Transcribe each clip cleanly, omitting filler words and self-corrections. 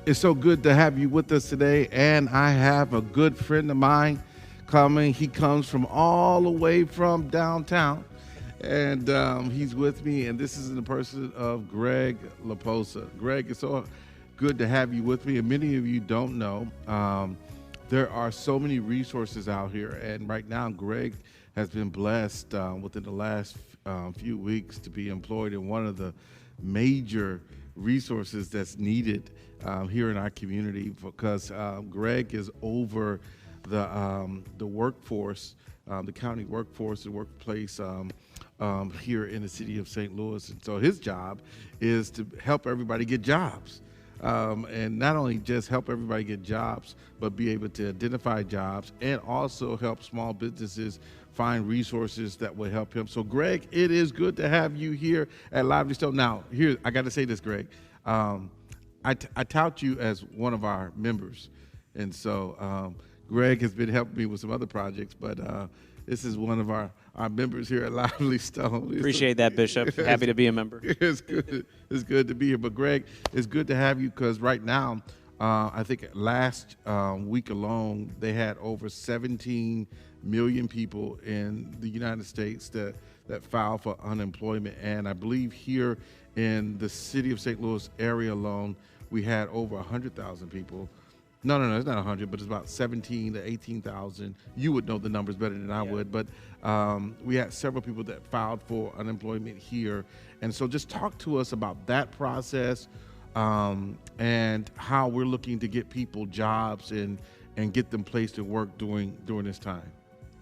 It's so good to have you with us today. And I have a good friend of mine coming. He comes from all the way from downtown. And he's with me. And this is in the person of Greg Laposa. Greg, it's so good to have you with me. And many of you don't know, there are so many resources out here. And right now, Greg has been blessed within the last few weeks to be employed in one of the major resources that's needed here in our community because Greg is over the workforce, the county workforce and workplace here in the city of St. Louis. And so his job is to help everybody get jobs. And not only just help everybody get jobs, but be able to identify jobs and also help small businesses find resources that will help him. So, Greg, it is good to have you here at Lively Stone. Now, here, I got to say this, Greg. I tout you as one of our members. And so Greg has been helping me with some other projects, but this is one of our members here at Lively Stone. Appreciate that, Bishop. Happy to be a member. It's good. It's good to be here. But Greg, it's good to have you because right now, I think last week alone, they had over 17 million people in the United States that filed for unemployment. And I believe here in the city of St. Louis area alone, we had over 100,000 people. No, it's not 100, but it's about 17 to 18,000. You would know the numbers better than I would, but we had several people that filed for unemployment here. And so just talk to us about that process and how we're looking to get people jobs and get them placed to work during this time.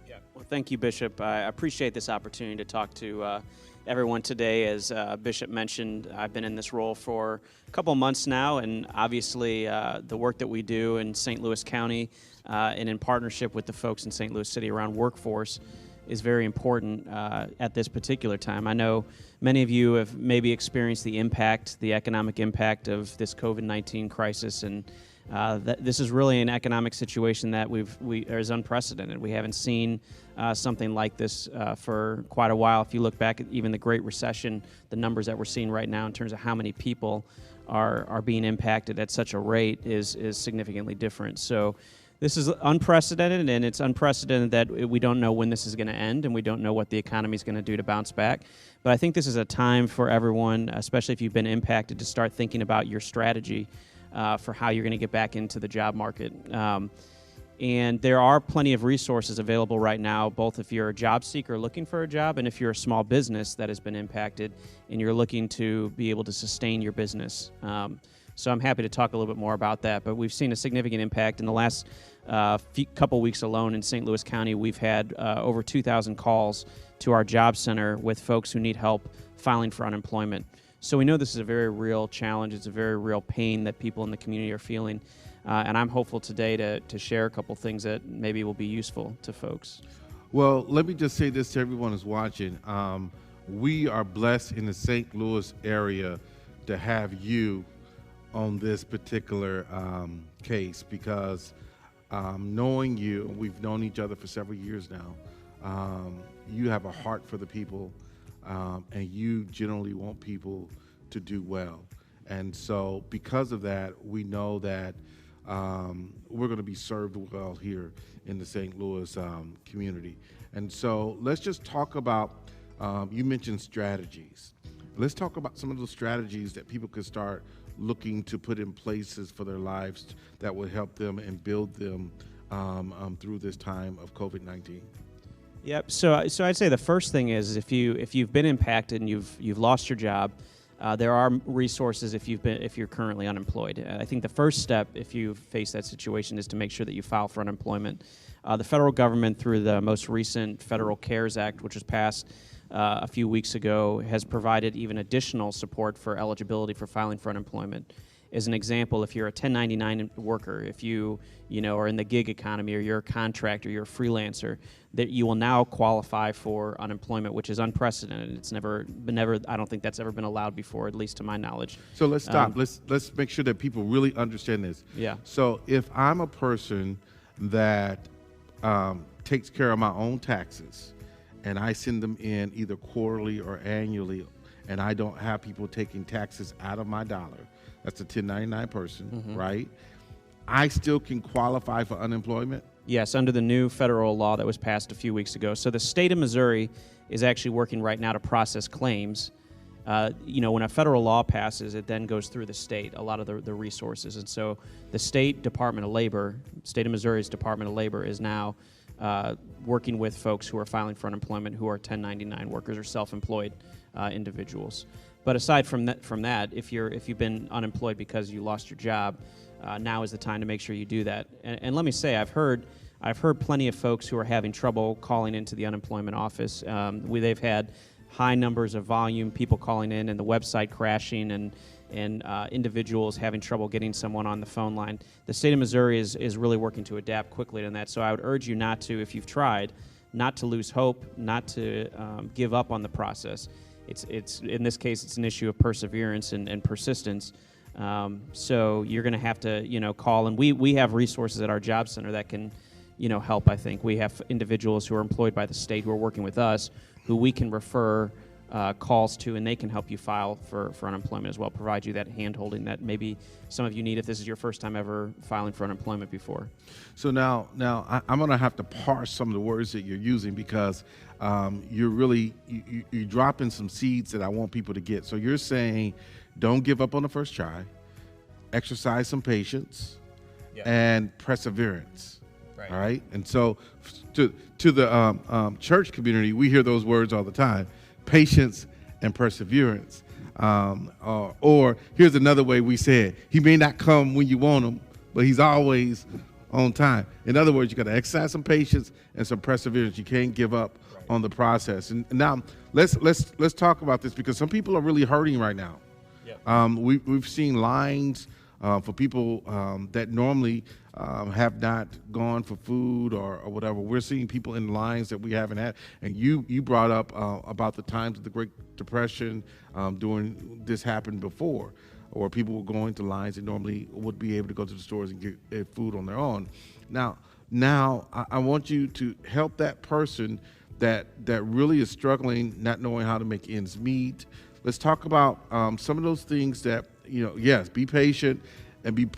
Yeah. Well, thank you, Bishop. I appreciate this opportunity to talk to everyone today. As Bishop mentioned, I've been in this role for a couple of months now, and obviously the work that we do in St. Louis County and in partnership with the folks in St. Louis City around workforce is very important at this particular time. I know many of you have maybe experienced the economic impact of this COVID-19 crisis, and this is really an economic situation that is unprecedented. We haven't seen something like this for quite a while. If you look back at even the Great Recession, the numbers that we're seeing right now in terms of how many people are being impacted at such a rate is significantly different. So this is unprecedented, and it's unprecedented that we don't know when this is going to end, and we don't know what the economy is going to do to bounce back. But I think this is a time for everyone, especially if you've been impacted, to start thinking about your strategy for how you're going to get back into the job market. And there are plenty of resources available right now, both if you're a job seeker looking for a job and if you're a small business that has been impacted and you're looking to be able to sustain your business. So I'm happy to talk a little bit more about that. But we've seen a significant impact in the last couple weeks alone in St. Louis County. We've had over 2,000 calls to our job center with folks who need help filing for unemployment. So we know this is a very real challenge. It's a very real pain that people in the community are feeling. And I'm hopeful today to share a couple things that maybe will be useful to folks. Well, let me just say this to everyone who's watching. We are blessed in the St. Louis area to have you on this particular case because knowing you, we've known each other for several years now, you have a heart for the people and you generally want people to do well. And so because of that, we know that we're going to be served well here in the St. Louis community. And so let's just talk about, you mentioned strategies. Let's talk about some of those strategies that people could start looking to put in places for their lives that would help them and build them through this time of COVID-19. Yep. So I'd say the first thing is if you've been impacted and you've lost your job, there are resources if you're currently unemployed. I think the first step, if you face that situation, is to make sure that you file for unemployment. The federal government, through the most recent Federal CARES Act, which was passed a few weeks ago, has provided even additional support for eligibility for filing for unemployment. As an example, if you're a 1099 worker, if you are in the gig economy, or you're a contractor, you're a freelancer, that you will now qualify for unemployment, which is unprecedented. It's never, I don't think that's ever been allowed before, at least to my knowledge. So let's stop. Let's make sure that people really understand this. Yeah. So if I'm a person that takes care of my own taxes, and I send them in either quarterly or annually, and I don't have people taking taxes out of my dollar, that's a 1099 person, right? I still can qualify for unemployment? Yes, under the new federal law that was passed a few weeks ago. So the state of Missouri is actually working right now to process claims. When a federal law passes, it then goes through the state, a lot of the resources. And so the state Department of Labor, state of Missouri's Department of Labor is now working with folks who are filing for unemployment who are 1099 workers or self-employed individuals. But aside from that, if you've been unemployed because you lost your job, now is the time to make sure you do that. And let me say, I've heard plenty of folks who are having trouble calling into the unemployment office. They've had high numbers of volume, people calling in, and the website crashing, and individuals having trouble getting someone on the phone line. The state of Missouri is really working to adapt quickly to that. So I would urge you not to, if you've tried, not to lose hope, not to give up on the process. It's in this case, it's an issue of perseverance and persistence. So you're going to have to, call, and we have resources at our job center that can, help. I think we have individuals who are employed by the state who are working with us, who we can refer calls to, and they can help you file for unemployment as well, provide you that hand-holding that maybe some of you need if this is your first time ever filing for unemployment before. So now I'm going to have to parse some of the words that you're using, because you're dropping some seeds that I want people to get. So you're saying don't give up on the first try, exercise some patience, and perseverance. Right. All right. And so to the church community, we hear those words all the time: patience and perseverance. Or here's another way we say it: he may not come when you want him, but he's always on time. In other words, you got to exercise some patience and some perseverance. You can't give up on the process. And now let's talk about this, because some people are really hurting right now. We've seen lines for people that normally have not gone for food or whatever. We're seeing people in lines that we haven't had. And you brought up about the times of the Great Depression during this happened before, or people were going to lines that normally would be able to go to the stores and get food on their own. Now I want you to help that person that really is struggling, not knowing how to make ends meet. Let's talk about some of those things that, yes, be patient and be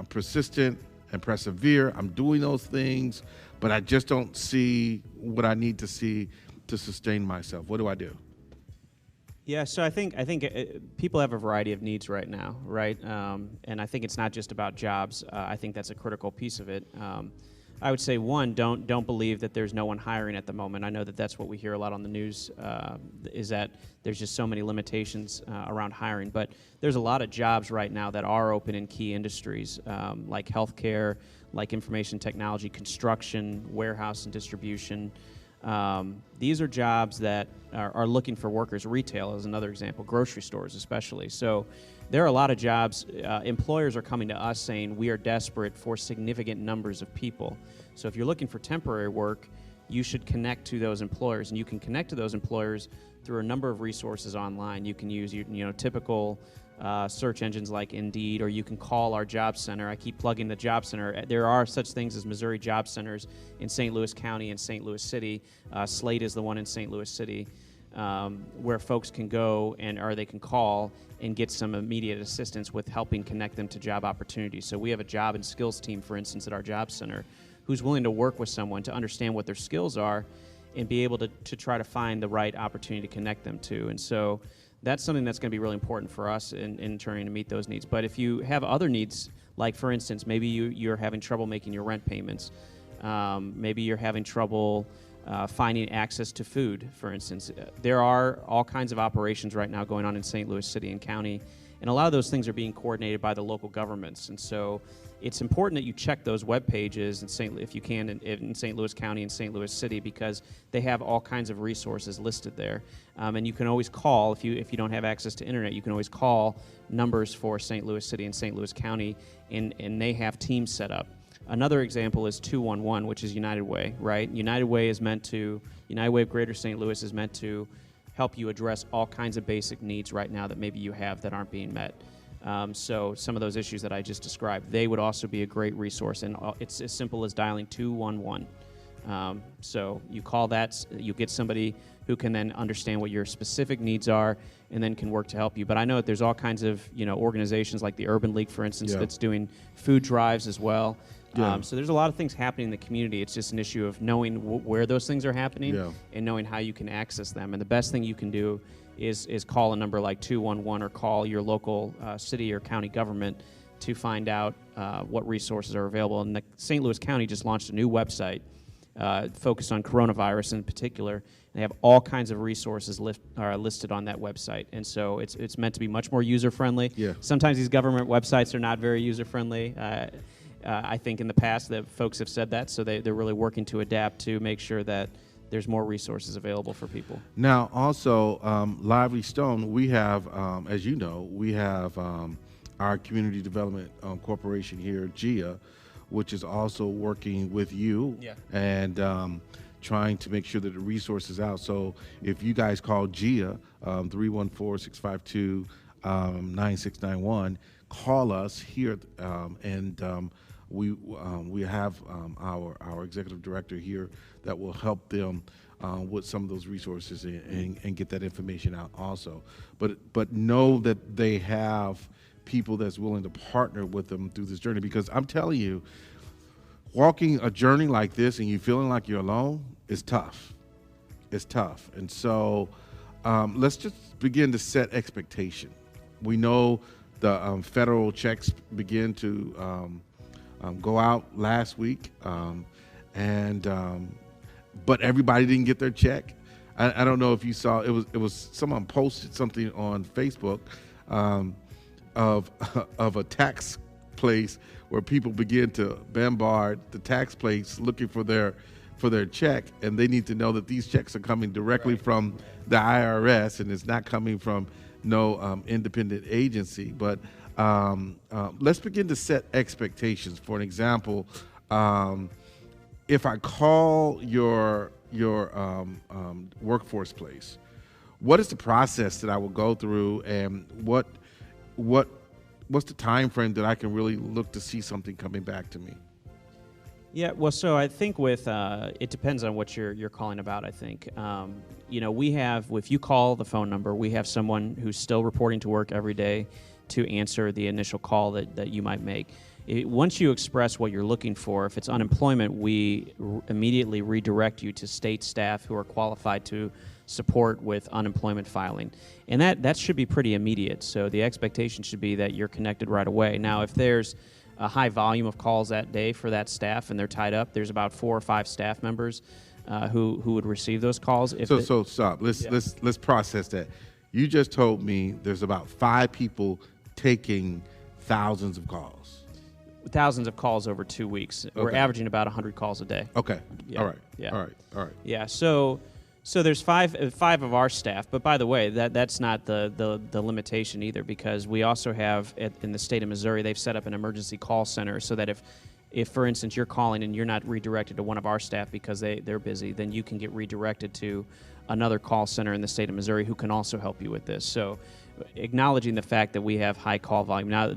persistent and persevere. I'm doing those things, but I just don't see what I need to see to sustain myself. What do I do? Yeah, so I think people have a variety of needs right now, right? And I think it's not just about jobs. I think that's a critical piece of it. I would say, one, don't believe that there's no one hiring at the moment. I know that that's what we hear a lot on the news, is that there's just so many limitations around hiring. But there's a lot of jobs right now that are open in key industries, like healthcare, like information technology, construction, warehouse and distribution. These are jobs that are looking for workers. Retail is another example, grocery stores especially. So there are a lot of jobs. Employers are coming to us saying we are desperate for significant numbers of people. So if you're looking for temporary work, you should connect to those employers, and you can connect to those employers through a number of resources online. You can use typical search engines like Indeed, or you can call our job center. I keep plugging the job center. There are such things as Missouri Job Centers in St. Louis County and St. Louis City. Slate is the one in St. Louis City, where folks can go or they can call and get some immediate assistance with helping connect them to job opportunities. So we have a job and skills team, for instance, at our job center, who's willing to work with someone to understand what their skills are and be able to try to find the right opportunity to connect them to. And so that's something that's going to be really important for us in trying to meet those needs. But if you have other needs, like for instance, maybe you're having trouble making your rent payments, maybe you're having trouble finding access to food, for instance. There are all kinds of operations right now going on in St. Louis City and County, and a lot of those things are being coordinated by the local governments. And so it's important that you check those web pages if you can, in St. Louis County and St. Louis City, because they have all kinds of resources listed there. And you can always call, if you don't have access to internet, you can always call numbers for St. Louis City and St. Louis County, and they have teams set up. Another example is 211, which is United Way, right? United Way of Greater St. Louis is meant to help you address all kinds of basic needs right now that maybe you have that aren't being met. So some of those issues that I just described, they would also be a great resource, and it's as simple as dialing 211. So you call that, you get somebody who can then understand what your specific needs are and then can work to help you. But I know that there's all kinds of organizations like the Urban League, for instance, that's doing food drives as well. So there's a lot of things happening in the community. It's just an issue of knowing where those things are happening and knowing how you can access them. And the best thing you can do is call a number like 211 or call your local city or county government to find out what resources are available. And the St. Louis County just launched a new website focused on coronavirus in particular. They have all kinds of resources listed on that website, and so it's meant to be much more user-friendly. Sometimes these government websites are not very user-friendly. I think in the past that folks have said that, so they're really working to adapt to make sure that there's more resources available for people. Now, also, Lively Stone, we have, as you know, we have our Community Development Corporation here, GEA, which is also working with you and trying to make sure that the resource is out. So if you guys call GEA, 314-652-9691, call us here, and we have our executive director here that will help them with some of those resources and get that information out also. But know that they have people that's willing to partner with them through this journey, because I'm telling you, walking a journey like this and you feeling like you're alone is tough. It's tough. And so let's just begin to set expectation. We know the federal checks begin to go out last week, but everybody didn't get their check. I don't know if you saw, it was someone posted something on Facebook of a tax place where people begin to bombard the tax place looking for their check, and they need to know that these checks are coming directly from the IRS, and it's not coming from no independent agency. But let's begin to set expectations. For an example, if I call your workforce place, what is the process that I will go through, and what's the time frame that I can really look to see something coming back to me? Yeah, well, so I think with it depends on what you're calling about. I think we have, if you call the phone number, we have someone who's still reporting to work every day to answer the initial call that you might make. Once you express what you're looking for, if it's unemployment, we immediately redirect you to state staff who are qualified to support with unemployment filing. And that should be pretty immediate. So the expectation should be that you're connected right away. Now, if there's a high volume of calls that day for that staff and they're tied up, there's about 4 or 5 staff members who would receive those calls. So stop. Let's process that. You just told me there's about 5 people taking thousands of calls. Thousands of calls over 2 weeks. Okay. We're averaging about 100 calls a day. Okay. Yeah. All right. Yeah. All right. Yeah. So there's five of our staff, but by the way, that's not the limitation either, because we also have in the state of Missouri, they've set up an emergency call center so that if for instance you're calling and you're not redirected to one of our staff because they're busy, then you can get redirected to another call center in the state of Missouri who can also help you with this. So acknowledging the fact that we have high call volume. Now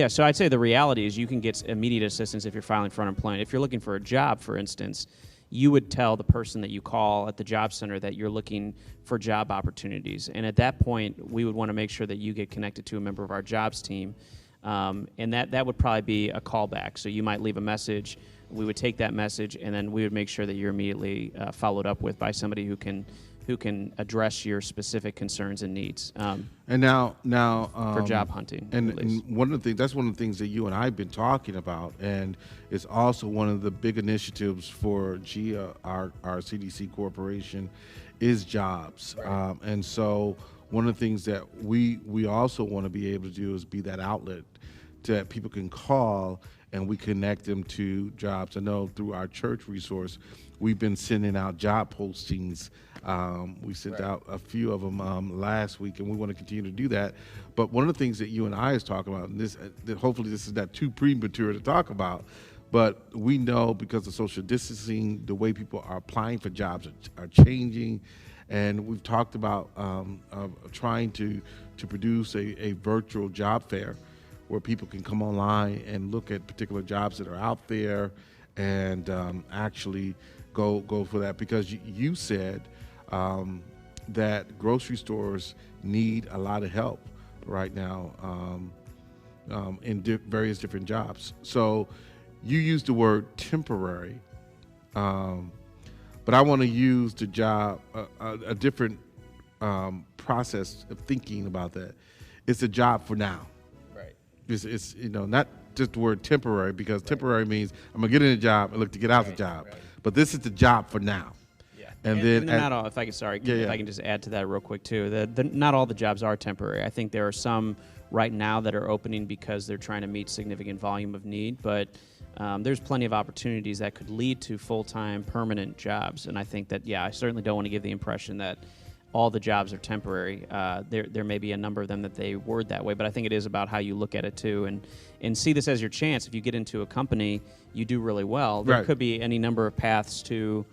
so I'd say the reality is you can get immediate assistance if you're filing for unemployment. If you're looking for a job, for instance, you would tell the person that you call at the job center that you're looking for job opportunities. And at that point, we would want to make sure that you get connected to a member of our jobs team. And that would probably be a callback. So you might leave a message. We would take that message, and then we would make sure that you're immediately followed up with by somebody who can address your specific concerns and needs. And now for job hunting. And one of the things, that's one of the things that you and I have been talking about, and it's also one of the big initiatives for GEA, our CDC corporation, is jobs. Right. And so one of the things that we also want to be able to do is be that outlet that people can call and we connect them to jobs. I know through our church resource, we've been sending out job postings. We sent out a few of them last week, and we want to continue to do that. But one of the things that you and I is talking about, and that hopefully this is not too premature to talk about, but we know because of social distancing, the way people are applying for jobs are changing. And we've talked about trying to produce a virtual job fair where people can come online and look at particular jobs that are out there and actually go for that, because you said that grocery stores need a lot of help right now in various different jobs. So you used the word temporary, but I want to use the job a different process of thinking about that. It's a job for now. Right. It's not just the word temporary, because temporary means I'm gonna get in a job and look to get out the job. Right. But this is the job for now. Yeah. And then not all. If I can just add to that real quick too. Not all the jobs are temporary. I think there are some right now that are opening because they're trying to meet significant volume of need, but there's plenty of opportunities that could lead to full-time, permanent jobs. And I think that, I certainly don't want to give the impression that all the jobs are temporary. There may be a number of them that they word that way, but I think it is about how you look at it too, and see this as your chance. If you get into a company, you do really well, there could be any number of paths to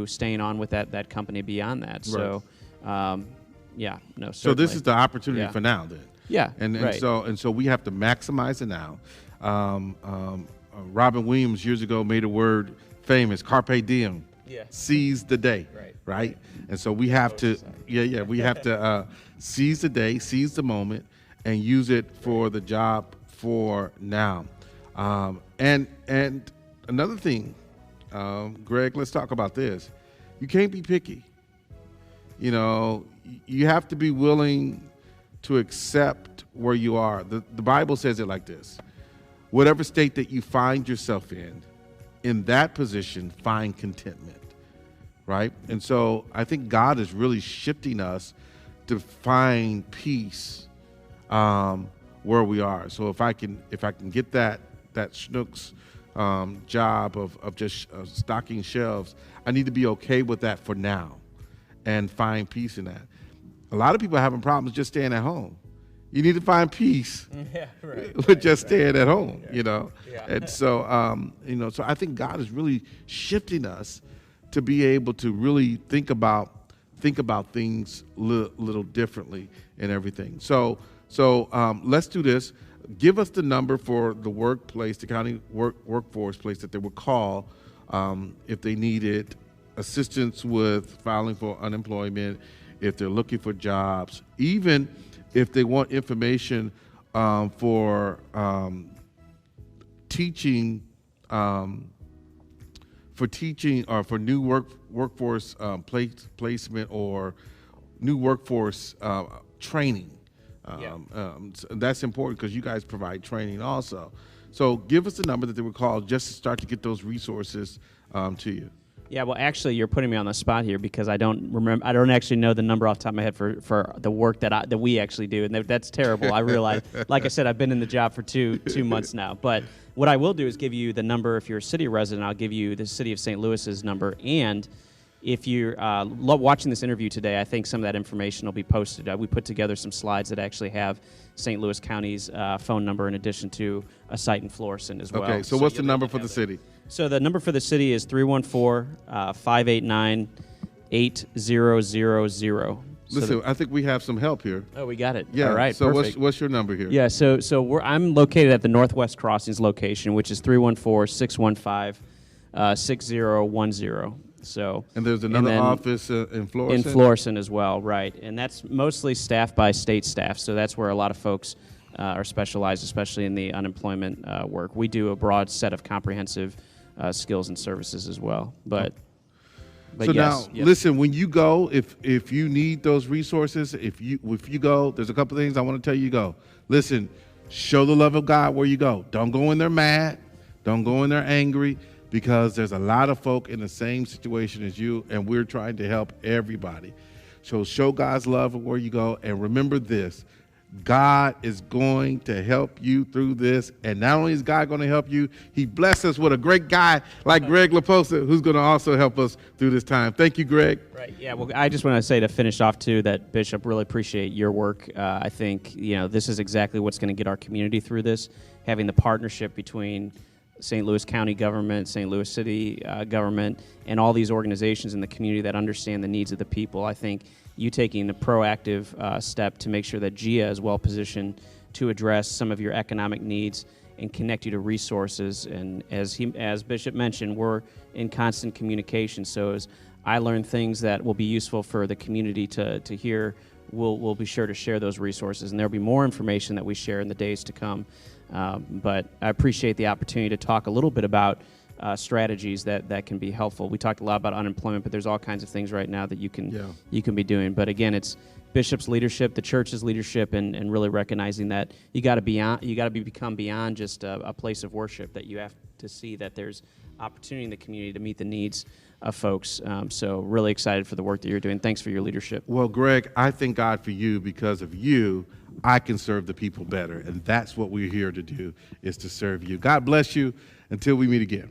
staying on with that company beyond that. So, certainly. So this is the opportunity for now, then. Yeah, and so we have to maximize it now. Robin Williams years ago made a word famous: carpe diem. Yeah. Seize the day. Right. And so we have to, we have to seize the day, seize the moment, and use it for the job for now. And another thing, Greg, let's talk about this. You can't be picky. You have to be willing to accept where you are. The Bible says it like this: whatever state that you find yourself in that position, find contentment. Right? And so I think God is really shifting us to find peace where we are. So if I can get that Schnucks job of just stocking shelves, I need to be okay with that for now and find peace in that. A lot of people are having problems just staying at home. You need to find peace with just staying at home, And so, so I think God is really shifting us to be able to really think about things little differently and everything. So let's do this. Give us the number for the workplace, the county workforce place that they would call if they needed assistance with filing for unemployment, if they're looking for jobs, even if they want information for teaching. For teaching or for new workforce placement or new workforce training. That's important because you guys provide training also. So give us the number that they would call just to start to get those resources to you. Yeah, well, actually, you're putting me on the spot here because I don't remember. I don't actually know the number off the top of my head for the work that we actually do, and that's terrible. I realize. Like I said, I've been in the job for two months now. But what I will do is give you the number. If you're a city resident, I'll give you the City of St. Louis's number. And if you're watching this interview today, I think some of that information will be posted. We put together some slides that actually have St. Louis County's phone number in addition to a site in Florissant as well. Okay, so what's the number for the city? So the number for the city is 314-589-8000. Listen, I think we have some help here. Oh, we got it. Yeah. All right. So perfect. what's your number here? Yeah. So I'm located at the Northwest Crossings location, which is 314-615-6010. So. And there's another office in Florissant? In Florissant as well, right. And that's mostly staffed by state staff. So that's where a lot of folks are specialized, especially in the unemployment work. We do a broad set of comprehensive skills and services as well. But so yes, now, listen, when you go, if you need those resources, if you go, there's a couple things I want to tell you. Go. Listen, show the love of God where you go. Don't go in there mad. Don't go in there angry, because there's a lot of folk in the same situation as you, and we're trying to help everybody. So show God's love where you go, and remember this: God is going to help you through this. And not only is God going to help you, he blessed us with a great guy like Greg Laposa, who's going to also help us through this time. Thank you, Greg. Right. Yeah. Well, I just want to say to finish off, too, that, Bishop, really appreciate your work. I think, this is exactly what's going to get our community through this, having the partnership between St. Louis County government, St. Louis City government, and all these organizations in the community that understand the needs of the people. I think you taking a proactive step to make sure that GIA is well positioned to address some of your economic needs and connect you to resources. And as Bishop mentioned, we're in constant communication. So as I learn things that will be useful for the community to hear, we'll be sure to share those resources. And there'll be more information that we share in the days to come. But I appreciate the opportunity to talk a little bit about strategies that can be helpful. We talked a lot about unemployment, but there's all kinds of things right now that you can be doing. But again, it's Bishop's leadership, the church's leadership, and really recognizing that you got to become beyond just a place of worship. That you have to see that there's opportunity in the community to meet the needs of folks. So really excited for the work that you're doing. Thanks for your leadership. Well, Greg, I thank God for you. Because of you, I can serve the people better, and that's what we're here to do, is to serve you. God bless you until we meet again.